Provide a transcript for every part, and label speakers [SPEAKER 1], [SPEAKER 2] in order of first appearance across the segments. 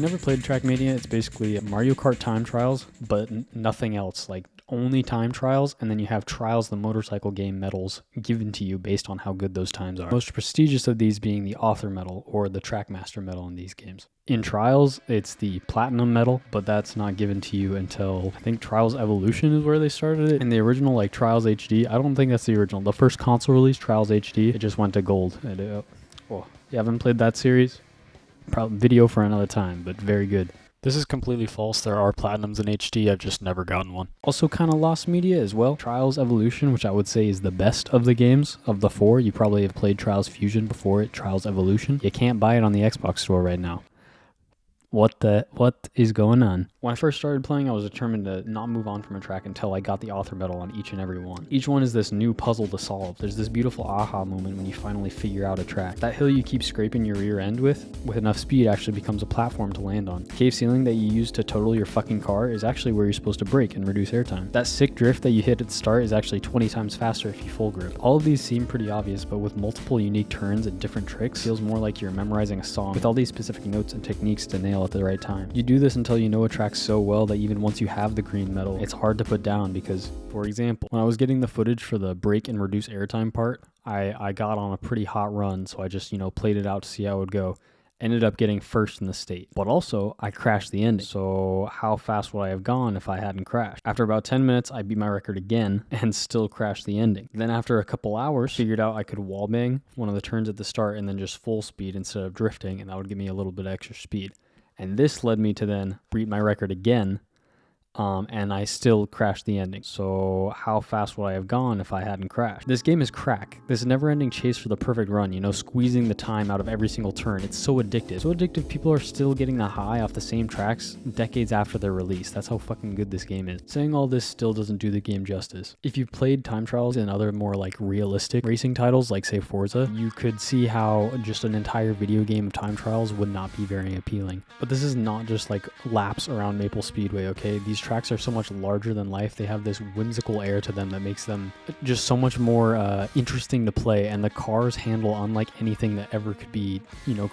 [SPEAKER 1] never played Trackmania, it's basically Mario Kart time trials, but nothing else. Like only time trials, and then you have Trials, the motorcycle game medals given to you based on how good those times are. Most prestigious of these being the Author medal or the Trackmaster medal in these games. In Trials, it's the Platinum medal, but that's not given to you until I think Trials Evolution is where they started it. In the original like Trials HD, I don't think that's the original. The first console release, Trials HD, it just went to gold. You haven't played that series? Probably video for another time, but very good.
[SPEAKER 2] This is completely false. There are Platinums in HD. I've just never gotten one.
[SPEAKER 1] Also kind of lost media as well. Trials Evolution, which I would say is the best of the games of the four. You probably have played Trials Fusion before it, Trials Evolution. You can't buy it on the Xbox store right now. What is going on? When I first started playing, I was determined to not move on from a track until I got the Author medal on each and every one. Each one is this new puzzle to solve. There's this beautiful aha moment when you finally figure out a track. That hill you keep scraping your rear end with enough speed actually becomes a platform to land on. Cave ceiling that you use to total your fucking car is actually where you're supposed to brake and reduce airtime. That sick drift that you hit at the start is actually 20 times faster if you full grip. All of these seem pretty obvious, but with multiple unique turns and different tricks, it feels more like you're memorizing a song with all these specific notes and techniques to nail at the right time. You do this until you know a track so well that even once you have the green medal, it's hard to put down because, for example, when I was getting the footage for the brake and reduce airtime part, I got on a pretty hot run, so I just, played it out to see how it would go. Ended up getting first in the state, but also I crashed the ending. So how fast would I have gone if I hadn't crashed? After about 10 minutes, I beat my record again and still crashed the ending. Then after a couple hours, figured out I could wallbang one of the turns at the start and then just full speed instead of drifting, and that would give me a little bit extra speed. And this led me to then beat my record again, and I still crashed the ending. So how fast would I have gone if I hadn't crashed? This game is crack. This never-ending chase for the perfect run, squeezing the time out of every single turn. It's so addictive. So addictive, people are still getting the high off the same tracks decades after their release. That's how fucking good this game is. Saying all this still doesn't do the game justice. If you've played time trials and other more like realistic racing titles, like say Forza, you could see how just an entire video game of time trials would not be very appealing. But this is not just like laps around Maple Speedway, okay? These tracks are so much larger than life. They have this whimsical air to them that makes them just so much more interesting to play, and the cars handle unlike anything that ever could be,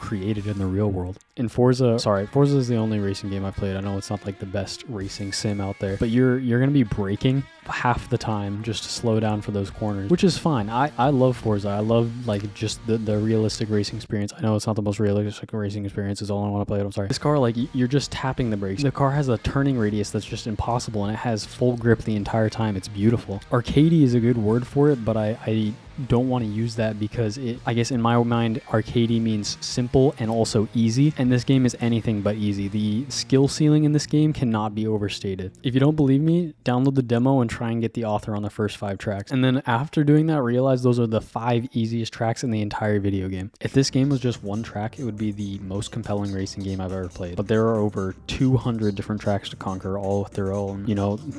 [SPEAKER 1] created in the real world. In Forza is the only racing game I played. I know it's not like the best racing sim out there, but you're gonna be braking half the time just to slow down for those corners, which is fine. I love Forza. I love like just the realistic racing experience. I know it's not the most realistic racing experience is all I want to play it. I'm sorry. This car, like you're just tapping the brakes. The car has a turning radius that's just impossible, and it has full grip the entire time. It's beautiful. Arcadey is a good word for it, but I don't want to use that because I guess in my mind, arcadey means simple and also easy, and this game is anything but easy. The skill ceiling in this game cannot be overstated. If you don't believe me, download the demo and try and get the Author on the first 5 tracks, and then after doing that, realize those are the 5 easiest tracks in the entire video game. If this game was just one track, it would be the most compelling racing game I've ever played, but there are over 200 different tracks to conquer, all with their own,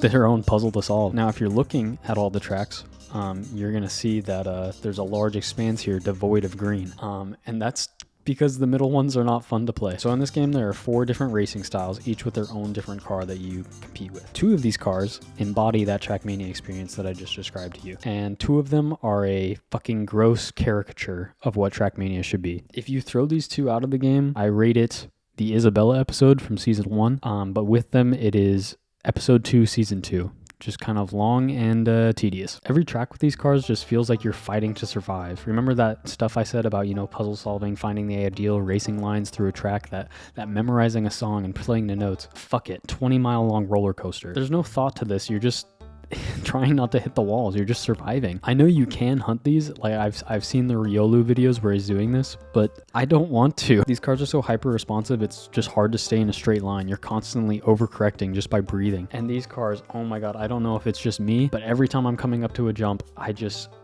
[SPEAKER 1] their own puzzle to solve. Now, if you're looking at all the tracks, you're going to see that there's a large expanse here devoid of green. And that's because the middle ones are not fun to play. So in this game, there are 4 different racing styles, each with their own different car that you compete with. 2 of these cars embody that Trackmania experience that I just described to you. And 2 of them are a fucking gross caricature of what Trackmania should be. If you throw these 2 out of the game, I rate it the Isabella episode from season 1. But with them, it is episode 2, season 2. Just kind of long and tedious. Every track with these cars just feels like you're fighting to survive. Remember that stuff I said about, puzzle solving, finding the ideal racing lines through a track, that memorizing a song and playing the notes? Fuck it, 20-mile long roller coaster. There's no thought to this. You're just trying not to hit the walls. You're just surviving. I know you can hunt these. Like I've seen the Riolu videos where he's doing this, but I don't want to. These cars are so hyper responsive. It's just hard to stay in a straight line. You're constantly overcorrecting just by breathing. And these cars, oh my God, I don't know if it's just me, but every time I'm coming up to a jump,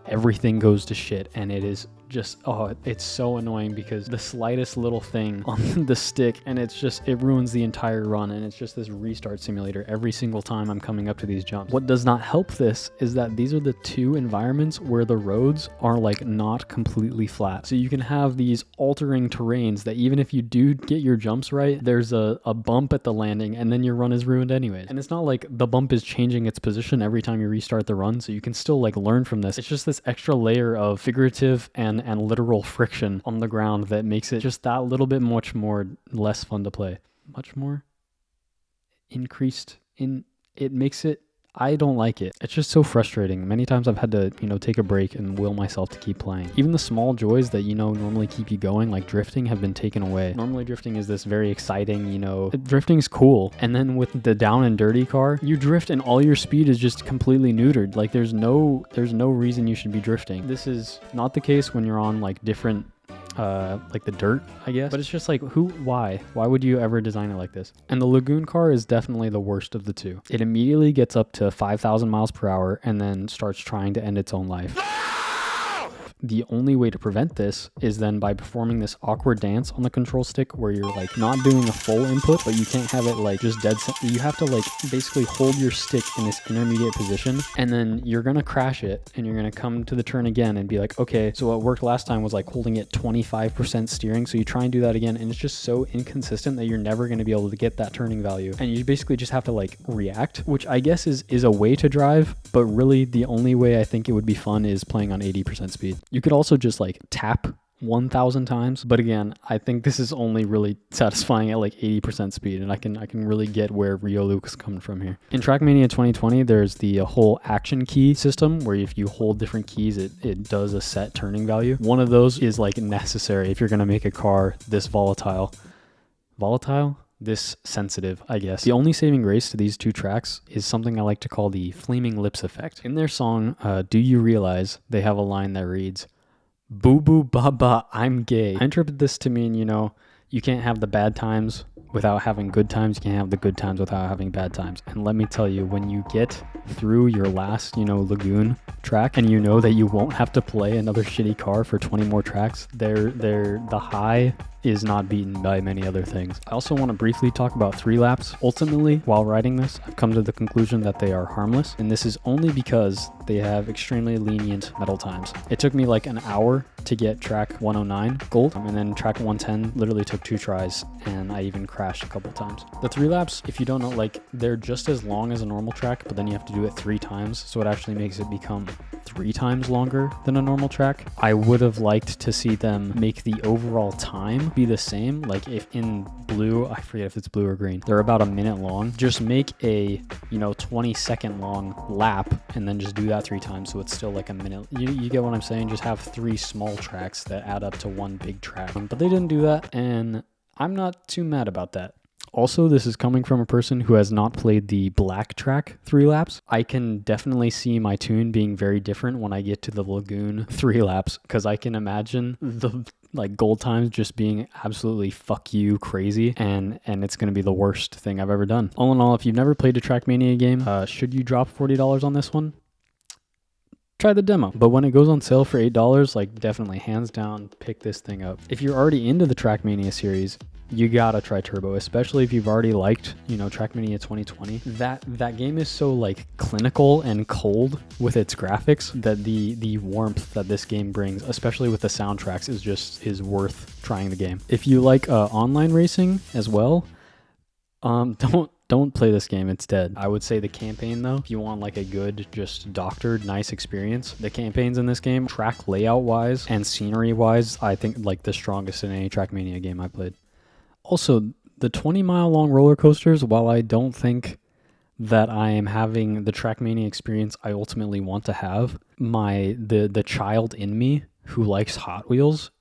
[SPEAKER 1] everything goes to shit, and it is just, it's so annoying because the slightest little thing on the stick and it ruins the entire run, and it's just this restart simulator every single time I'm coming up to these jumps. What does not help this is that these are the 2 environments where the roads are like not completely flat. So you can have these altering terrains that even if you do get your jumps right, there's a bump at the landing and then your run is ruined anyways. And it's not like the bump is changing its position every time you restart the run, so you can still like learn from this. It's just this extra layer of figurative and literal friction on the ground that makes it just that little bit much more less fun to play. much more increased in, it makes it, I don't like it. It's just so frustrating. Many times I've had to, take a break and will myself to keep playing. Even the small joys that, normally keep you going, like drifting, have been taken away. Normally drifting is this very exciting, drifting's cool. And then with the down and dirty car, you drift and all your speed is just completely neutered. Like there's no reason you should be drifting. This is not the case when you're on like different like the dirt, I guess. But it's just like, why would you ever design it like this? And the Lagoon car is definitely the worst of the two. It immediately gets up to 5,000 miles per hour and then starts trying to end its own life. The only way to prevent this is then by performing this awkward dance on the control stick where you're like not doing a full input, but you can't have it like just dead. You have to like basically hold your stick in this intermediate position, and then you're going to crash it and you're going to come to the turn again and be like, okay, so what worked last time was like holding it 25% steering. So you try and do that again, and it's just so inconsistent that you're never going to be able to get that turning value. And you basically just have to like react, which I guess is a way to drive, but really the only way I think it would be fun is playing on 80% speed. You could also just like tap 1,000 times, but again, I think this is only really satisfying at like 80% speed, and I can really get where Rio Luke is coming from here. In Trackmania 2020, there's the whole action key system where if you hold different keys, it does a set turning value. One of those is like necessary if you're going to make a car this volatile, this sensitive, I guess. The only saving grace to these two tracks is something I like to call the flaming lips effect. In their song, Do You Realize, they have a line that reads, "Boo boo ba ba, I'm gay." I interpret this to mean, you can't have the bad times without having good times. You can't have the good times without having bad times. And let me tell you, when you get through your last, Lagoon track and you know that you won't have to play another shitty car for 20 more tracks, the high is not beaten by many other things. I also want to briefly talk about 3 laps. Ultimately, while writing this, I've come to the conclusion that they are harmless, and this is only because they have extremely lenient medal times. It took me like an hour to get track 109 gold, and then track 110 literally took 2 tries, and I even crashed a couple times. The 3 laps, if you don't know, like they're just as long as a normal track, but then you have to do it 3 times, so it actually makes it become 3 times longer than a normal track. I would have liked to see them make the overall time be the same. Like if in blue, I forget if it's blue or green, they're about a minute long. Just make a 20-second long lap and then just do that 3 times, so it's still like a minute. You get what I'm saying? Just have 3 small tracks that add up to 1 big track. But they didn't do that, and I'm not too mad about that. Also, this is coming from a person who has not played the black track 3 laps. I can definitely see my tune being very different when I get to the Lagoon 3 laps, because I can imagine the gold times just being absolutely fuck you crazy, and it's going to be the worst thing I've ever done. All in all, if you've never played a Trackmania game, should you drop $40 on this one? Try the demo. But when it goes on sale for $8, definitely hands down pick this thing up. If you're already into the Trackmania series, you gotta try Turbo, especially if you've already liked, Trackmania 2020. That game is so clinical and cold with its graphics that the warmth that this game brings, especially with the soundtracks, is worth trying the game. If you like online racing as well, don't play this game. It's dead. I would say the campaign, though, if you want a good, just doctored, nice experience, the campaigns in this game, track layout wise and scenery wise, I think the strongest in any Trackmania game I played. Also, the 20-mile long roller coasters, while I don't think that I am having the Trackmania experience I ultimately want to have, the child in me who likes Hot Wheels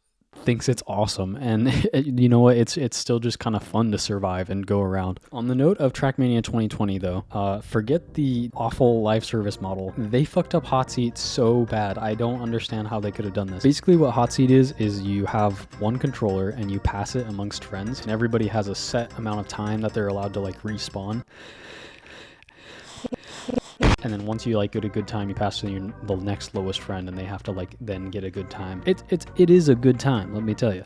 [SPEAKER 1] thinks it's awesome, and you know what, it's still just kind of fun to survive and go around. On the note of Trackmania 2020 though, forget the awful live service model. They fucked up Hotseat so bad. I don't understand how they could have done this. Basically what Hotseat is you have one controller and you pass it amongst friends, and everybody has a set amount of time that they're allowed to respawn. And then once you get a good time, you pass to the next lowest friend, and they have to then get a good time. It is a good time, let me tell you.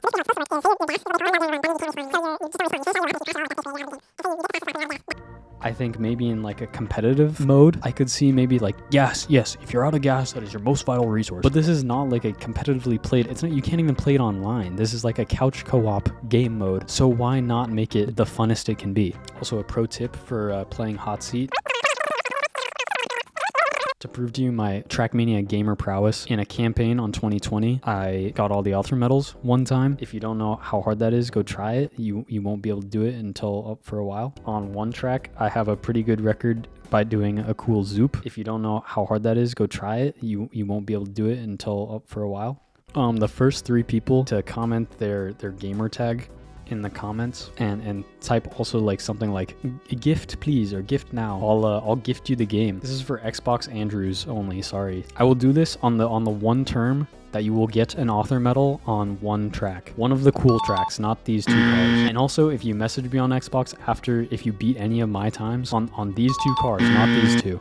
[SPEAKER 1] I think maybe in a competitive mode, I could see maybe gas. Yes, if you're out of gas, that is your most vital resource. But this is not a competitively played. It's not. You can't even play it online. This is a couch co-op game mode. So why not make it the funnest it can be? Also, a pro tip for playing Hotseat. To prove to you my Trackmania gamer prowess, in a campaign on 2020, I got all the author medals one time. If you don't know how hard that is, go try it. You won't be able to do it until for a while. On one track, I have a pretty good record by doing a cool zoop. If you don't know how hard that is, go try it. You won't be able to do it until for a while. The first 3 people to comment their gamer tag in the comments and type also like something like gift please or gift now, I'll gift you the game. This is for Xbox Andrews only, sorry. I will do this on the one term that you will get an author medal on one track, one of the cool tracks, not these 2 cars. And also, if you message me on Xbox after, if you beat any of my times on these 2 cars, not these 2,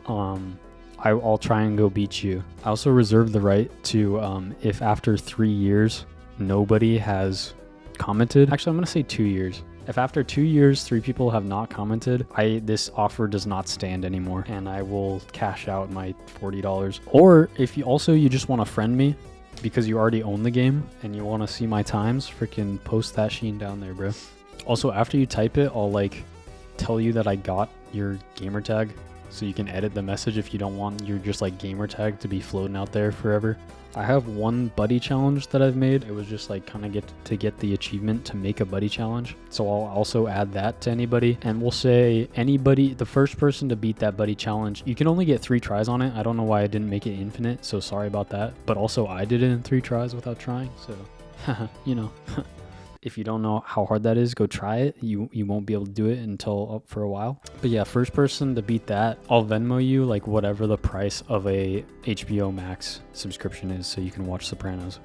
[SPEAKER 1] I'll try and go beat you. I also reserve the right to, if after 3 years nobody has commented, actually I'm gonna say 2 years. If after 2 years 3 people have not commented, this offer does not stand anymore, and I will cash out my $40. Or if you just want to friend me because you already own the game and you want to see my times, freaking post that sheen down there, bro. Also, after you type it, I'll like tell you that I got your gamer tag, so you can edit the message if you don't want your just like gamer tag to be floating out there forever. I have one buddy challenge that I've made. It was just like kind of get the achievement to make a buddy challenge. So I'll also add that to anybody, and we'll say anybody, the first person to beat that buddy challenge, you can only get 3 tries on it. I don't know why I didn't make it infinite, so sorry about that. But also I did it in 3 tries without trying, so you know. If you don't know how hard that is, go try it. You won't be able to do it until for a while. But yeah, first person to beat that, I'll Venmo you like whatever the price of a HBO Max subscription is so you can watch Sopranos.